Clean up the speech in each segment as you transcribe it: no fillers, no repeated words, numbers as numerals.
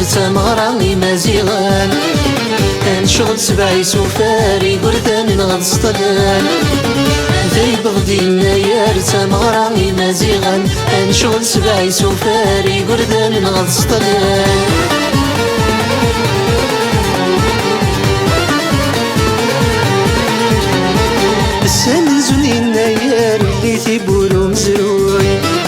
تمغرى مزيغان نشغل سبعي سفاري قردان غنسطلان ذي بغدي النيار تمغرى مزيغان نشغل سبعي سفاري قردان غنسطلان السن زوني النيار اللي تيبولو مزروي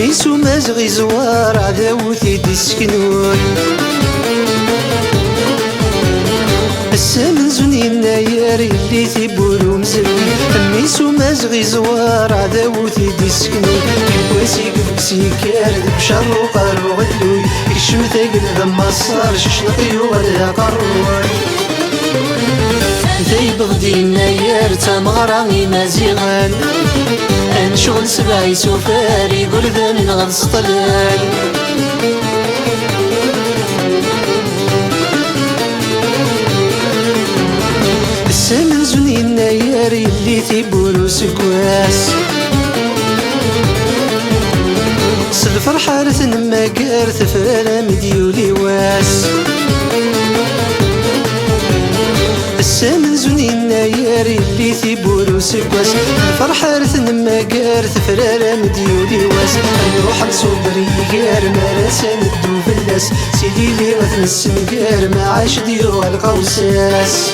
ميسو مازغي زوار عداوتي دي سكنوي السمن زوني النيار اللي تيبولو مزروي ميسو مازغي زوار عداوتي دي سكنوي كواسي كفكسي كارد بشر وقارو غلوي كشم ثاقل ذما الصار ششنقيو غدا قروي ذي بغدي النيار تمغرى مزيغان نشغل سبعي سفاري قردان غنسطلان السمن زوني النيار اللي تيبولو سكواس سالفرحة رثن ماكار ثفرالة مديولي واس السمن زوني النيار اللي تيبولو سكواس الفرحة رثن ماكار ثفرالة مديولي واس نروح نصوب ريقار ما راسا ندو فلاس سيدي لي غثن السمكار ما عاش ديرو القوساس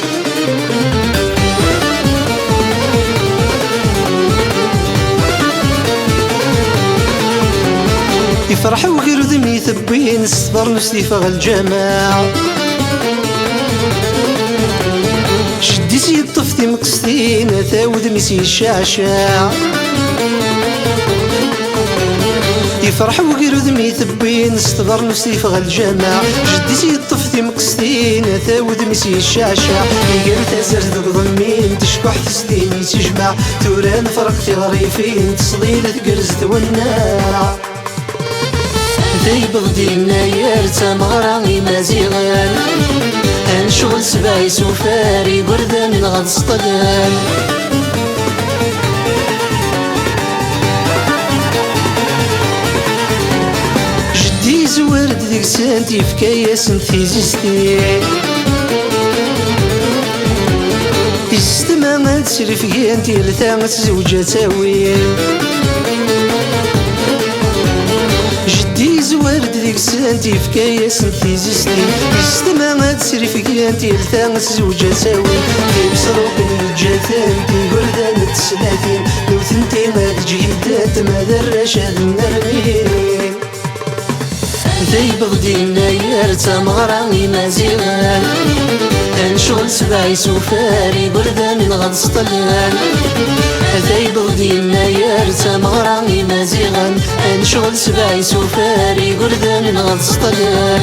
يفرحوا غير ذمي ثبين الصبر نفسي فغ الجماعة شدي سيد طفتي مقصدين ثاوذ ميسي الشعشاع يفرحوا غير ذمي ثبين الصبر نفسي فغ الجماعة شدي سيد طفتي مقصدين ثاوذ ميسي الشعشاع يقال تزرد ضمين تشكح تسديني تجمع توران فرقتي غريفين تصليل تقرزت والناع ذي بغدي النيار تمغرى مزيغان نشغل سبعي سفاري قردان غنسطلان جدي زوارد ذيك سانتي في كياس نثيزيستي يستمع تسري في كيانتي لثاغت زوجة تاويل زوارد ذيك سانتي في كياس نثيزيستي يستمع تسري في كيانتي لثاغت زوجة تاويل كيبصرو بين الجاثان كي قردان التسلاتين لو ثنتي ما الجهيدات ما درش هاد النرمين ذي بغدي النيار تمغرى مزيغان نشغل سبعي سفاري قردان غنسطلان ذي بغدي النيار تمغرى مزيغان نشغل سبعي سفاري قردان غنسطلان